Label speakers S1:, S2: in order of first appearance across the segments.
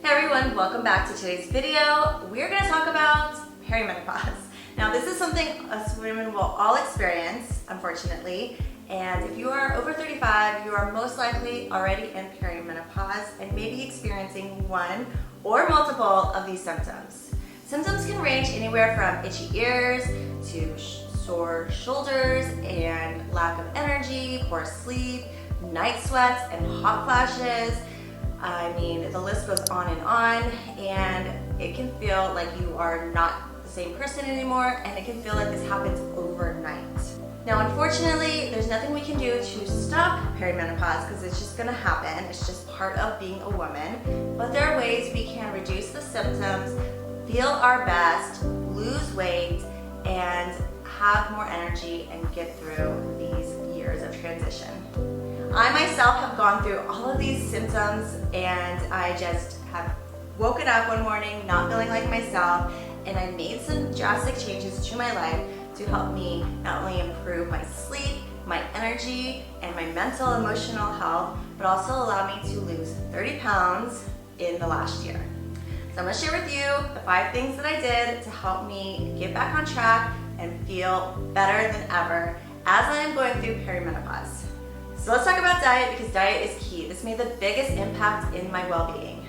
S1: Hey everyone, welcome back to today's video. We're going to talk about perimenopause. Now this is something us women will all experience, unfortunately, and if you are over 35, you are most likely already in perimenopause and may be experiencing one or multiple of these symptoms. Symptoms can range anywhere from itchy ears to sore shoulders and lack of energy, poor sleep, night sweats and hot flashes. I mean, the list goes on, and it can feel like you are not the same person anymore, and it can feel like this happens overnight. Now, unfortunately, there's nothing we can do to stop perimenopause because it's just gonna happen. It's just part of being a woman. But there are ways we can reduce the symptoms, feel our best, lose weight, and have more energy and get through these years of transition. I myself have gone through all of these symptoms, and I just have woken up one morning not feeling like myself, and I made some drastic changes to my life to help me not only improve my sleep, my energy, and my mental, emotional health, but also allow me to lose 30 pounds in the last year. So I'm gonna share with you the 5 things that I did to help me get back on track and feel better than ever as I am going through perimenopause. So let's talk about diet, because diet is key. This made the biggest impact in my well-being.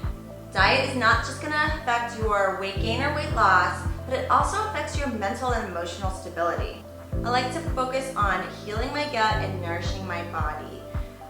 S1: Diet is not just gonna affect your weight gain or weight loss, but it also affects your mental and emotional stability. I like to focus on healing my gut and nourishing my body,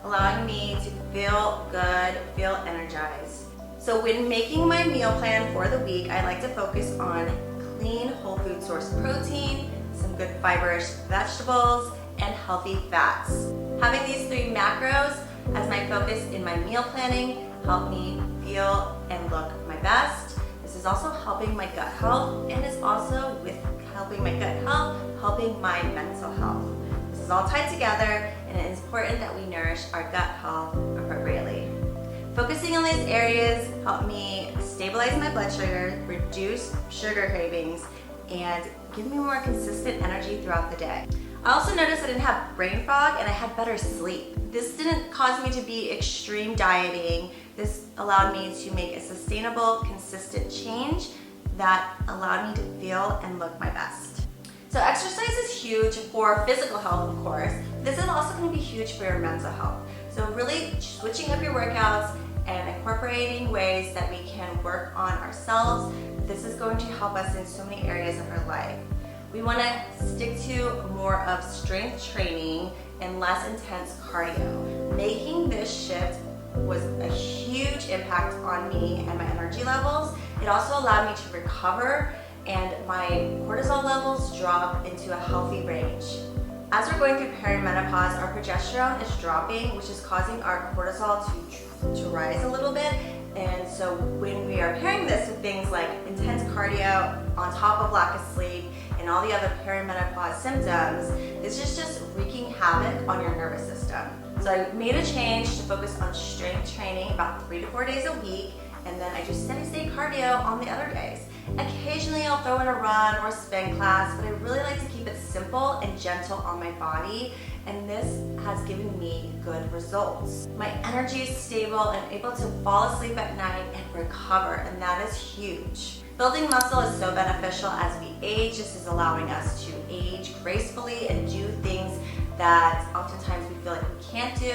S1: allowing me to feel good, feel energized. So when making my meal plan for the week, I like to focus on clean, whole food source protein, some good fibrous vegetables, and healthy fats. Having these 3 macros as my focus in my meal planning help me feel and look my best. This is also helping my gut health, and is also with helping my gut health, helping my mental health. This is all tied together, and it is important that we nourish our gut health appropriately. Focusing on these areas help me stabilize my blood sugar, reduce sugar cravings, and give me more consistent energy throughout the day. I also noticed I didn't have brain fog, and I had better sleep. This didn't cause me to be extreme dieting. This allowed me to make a sustainable, consistent change that allowed me to feel and look my best. So exercise is huge for physical health, of course. This is also going to be huge for your mental health. So really switching up your workouts and incorporating ways that we can work on ourselves, this is going to help us in so many areas of our life. We want to stick to more of strength training and less intense cardio. Making this shift was a huge impact on me and my energy levels. It also allowed me to recover, and my cortisol levels drop into a healthy range. As we're going through perimenopause, our progesterone is dropping, which is causing our cortisol to rise a little bit. And so when we are pairing this with things like intense cardio on top of lack of sleep and all the other perimenopause symptoms, it's just wreaking havoc on your nervous system. So I made a change to focus on strength training about 3 to 4 days a week, and then I do steady state cardio on the other days. Occasionally I'll throw in a run or a spin class, but I really like to keep it simple and gentle on my body, and this has given me good results. My energy is stable and able to fall asleep at night and recover, and that is huge. Building muscle is so beneficial as we age. This is allowing us to age gracefully and do things that oftentimes we feel like we can't do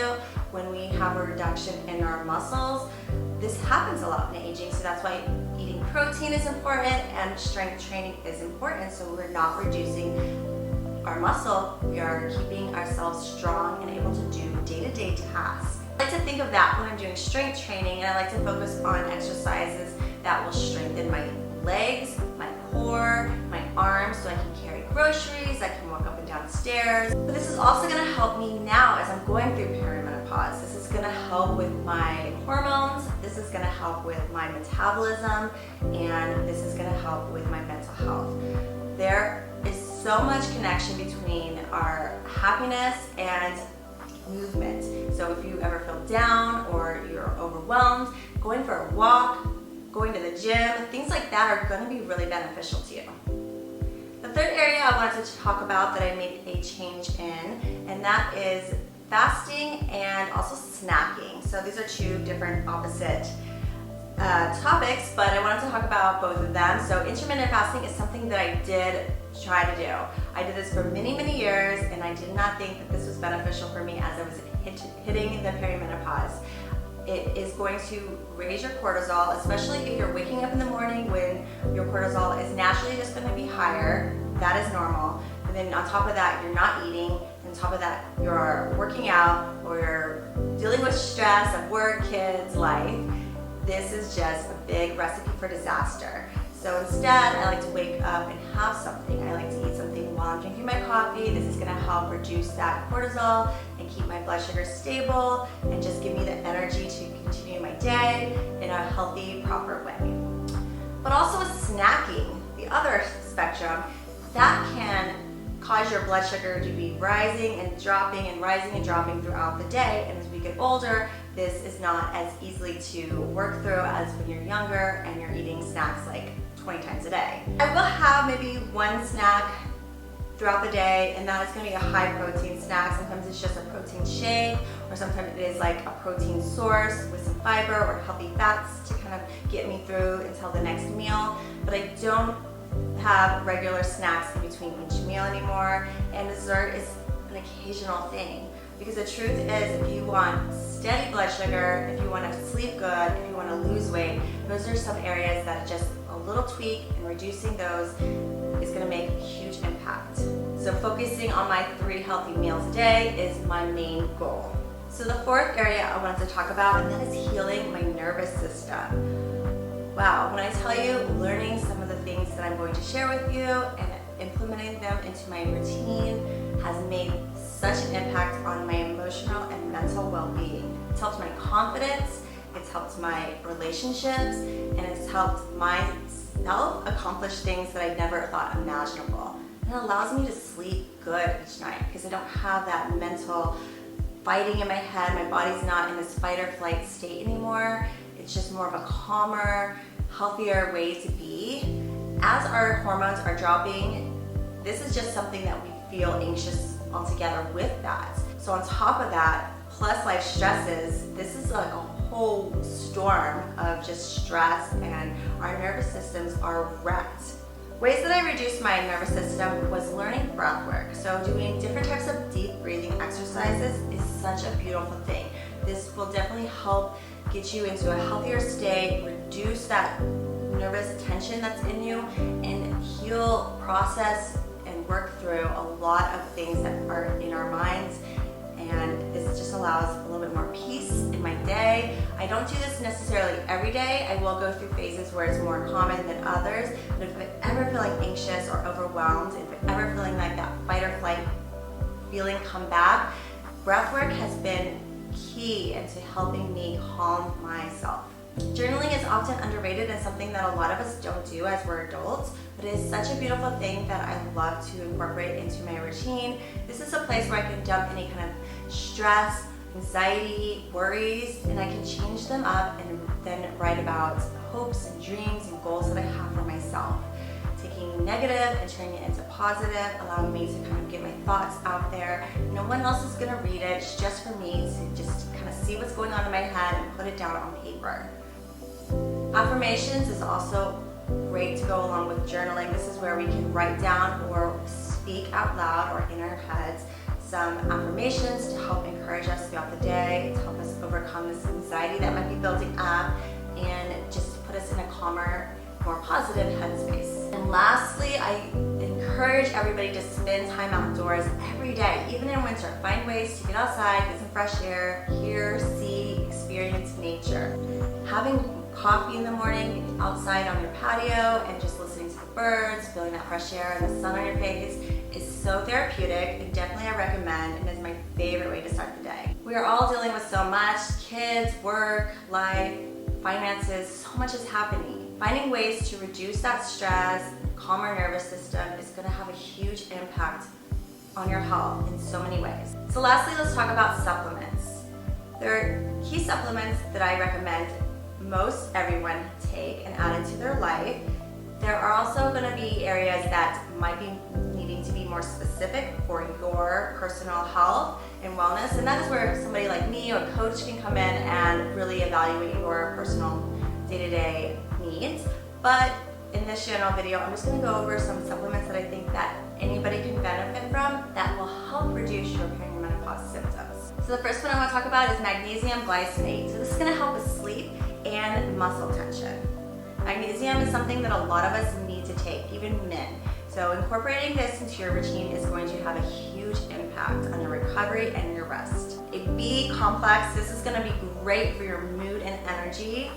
S1: when we have a reduction in our muscles. This happens a lot in aging, so that's why eating protein is important and strength training is important, so we're not reducing our muscle, we are keeping ourselves strong and able to do day-to-day tasks. I like to think of that when I'm doing strength training, and I like to focus on exercises that will strengthen my legs, my core, my arms, so I can carry groceries, I can walk up and down stairs. But this is also going to help me now as I'm going through perimenopause. This is going to help with my hormones, this is going to help with my metabolism, and this is going to help with my mental health. There is so much connection between our happiness and movement. So if you ever feel down or you're overwhelmed, going for a walk, going to the gym, things like that are going to be really beneficial to you. The third area I wanted to talk about that I made a change in, and that is fasting and also snacking. So these are 2 different opposite topics, but I wanted to talk about both of them. So intermittent fasting is something that I did try to do. I did this for many, many years, and I did not think that this was beneficial for me as I was hitting the perimenopause. It is going to raise your cortisol, especially if you're waking up in the morning when your cortisol is naturally just going to be higher. That is normal. And then on top of that, you're not eating. And on top of that, you're working out or you're dealing with stress of work, kids, life. This is just a big recipe for disaster. So instead, I like to wake up and have something. I like to eat something while I'm drinking my coffee. This is gonna help reduce that cortisol and keep my blood sugar stable and just give me the energy to continue my day in a healthy, proper way. But also with snacking, the other spectrum, that can cause your blood sugar to be rising and dropping and rising and dropping throughout the day. And as we get older, this is not as easily to work through as when you're younger and you're eating snacks like 20 times a day. I will have maybe one snack throughout the day, and that is going to be a high protein snack. Sometimes it's just a protein shake, or sometimes it is like a protein source with some fiber or healthy fats to kind of get me through until the next meal. But I don't have regular snacks in between each meal anymore, and dessert is an occasional thing. Because the truth is, if you want steady blood sugar, if you want to sleep good, if you want to lose weight, those are some areas that just a little tweak and reducing those is going to make a huge impact. So focusing on my 3 healthy meals a day is my main goal. So the fourth area I wanted to talk about, and that is healing my nervous system. Wow, when I tell you, learning some of the things that I'm going to share with you and implementing them into my routine has made such an impact on my emotional and mental well-being. It's helped my confidence, it's helped my relationships, and it's helped myself accomplish things that I never thought imaginable. And it allows me to sleep good each night because I don't have that mental fighting in my head. My body's not in this fight or flight state anymore. It's just more of a calmer, healthier way to be. As our hormones are dropping, this is just something that we feel anxious altogether with that. So on top of that, plus life stresses, this is like a whole storm of just stress, and our nervous systems are wrecked. Ways that I reduced my nervous system was learning breath work. So doing different types of deep breathing exercises is such a beautiful thing. This will definitely help get you into a healthier state, reduce that nervous tension that's in you, and heal, process, and work through a lot of things that are in our minds. And this just allows a little bit more peace in my day. I don't do this necessarily every day. I will go through phases where it's more common than others. But if I'm ever feeling anxious or overwhelmed, if I'm ever feeling like that fight or flight feeling come back, breath work has been key into helping me calm myself. Journaling is often underrated and something that a lot of us don't do as we're adults, but it is such a beautiful thing that I love to incorporate into my routine. This is a place where I can dump any kind of stress, anxiety, worries, and I can change them up and then write about hopes and dreams and goals that I have for myself. Taking negative and turning it into positive, allowing me to kind of get my thoughts out there. No one else is gonna read it, it's just for me to just kind of see what's going on in my head and put it down on paper. Affirmations is also great to go along with journaling. This is where we can write down or speak out loud or in our heads some affirmations to help encourage us throughout the day, to help us overcome this anxiety that might be building up, and just put us in a calmer, more positive headspace. And lastly, I encourage everybody to spend time outdoors every day, even in winter. Find ways to get outside, get some fresh air, hear, see, experience nature. Having coffee in the morning outside on your patio and just listening to the birds, feeling that fresh air and the sun on your face is so therapeutic, and definitely I recommend, and is my favorite way to start the day. We are all dealing with so much: kids, work, life, finances, so much is happening. Finding ways to reduce that stress, calm our nervous system is going to have a huge impact on your health in so many ways. So lastly, let's talk about supplements. There are key supplements that I recommend most everyone take and add into their life. There are also going to be areas that might be needing to be more specific for your personal health and wellness, and that is where somebody like me or a coach can come in and really evaluate your personal day-to-day needs. But in this general video, I'm just going to go over some supplements that I think that anybody can benefit from that will help reduce your perimenopause symptoms. So the first one I want to talk about is magnesium glycinate. So this is going to help with sleep and muscle tension. Magnesium is something that a lot of us need to take, even men. So incorporating this into your routine is going to have a huge impact on your recovery and your rest. A B complex, this is going to be great for your mood and energy.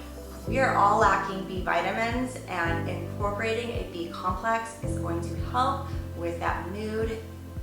S1: We are all lacking B vitamins, and incorporating a B complex is going to help with that mood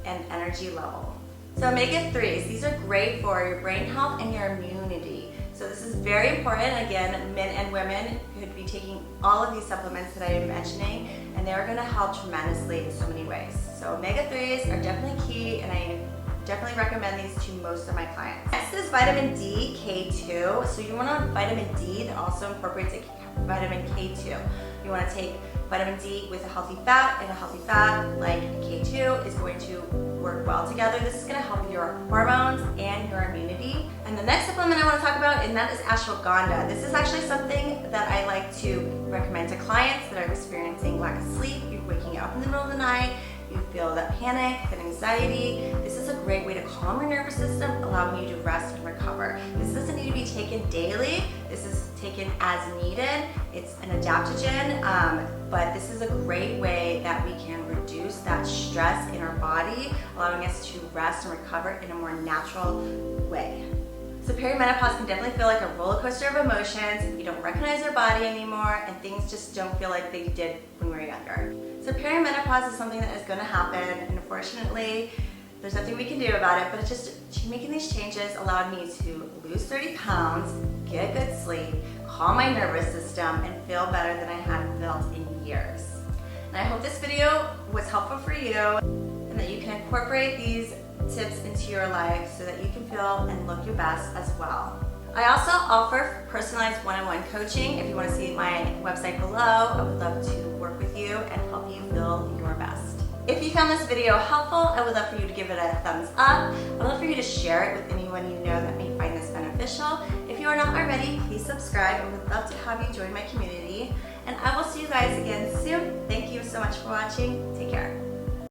S1: and energy level. So omega-3s, these are great for your brain health and your immunity. So this is very important. Again, men and women could be taking all of these supplements that I am mentioning, and they're going to help tremendously in so many ways. So omega-3s are definitely key, and I definitely recommend these to most of my clients. Next is vitamin D, K2. So you want a vitamin D that also incorporates a vitamin K2. You want to take vitamin D with a healthy fat, and a healthy fat like K2 is going to work well together. This is going to help your hormones and your immunity. And the next supplement I want to talk about, and that is ashwagandha. This is actually something that I like to recommend to clients that are experiencing lack of sleep. You're waking up in the middle of the night, you feel that panic, that anxiety. This is a great way to calm your nervous system, allowing you to rest and recover. This doesn't need to be taken daily. This is taken as needed. It's an adaptogen, but this is a great way that we can reduce that stress in our body, allowing us to rest and recover in a more natural way. So perimenopause can definitely feel like a roller coaster of emotions. You don't recognize your body anymore, and things just don't feel like they did when we were younger. So perimenopause is something that is going to happen, and unfortunately, there's nothing we can do about it, but it's just making these changes allowed me to lose 30 pounds, get good sleep, calm my nervous system, and feel better than I had felt in years. And I hope this video was helpful for you, and that you can incorporate these tips into your life so that you can feel and look your best as well. I also offer personalized one-on-one coaching. If you want to see my website below, I would love to work with you and help you feel your best. If you found this video helpful, I would love for you to give it a thumbs up. I would love for you to share it with anyone you know that may find this beneficial. If you are not already, please subscribe. I would love to have you join my community. And I will see you guys again soon. Thank you so much for watching. Take care.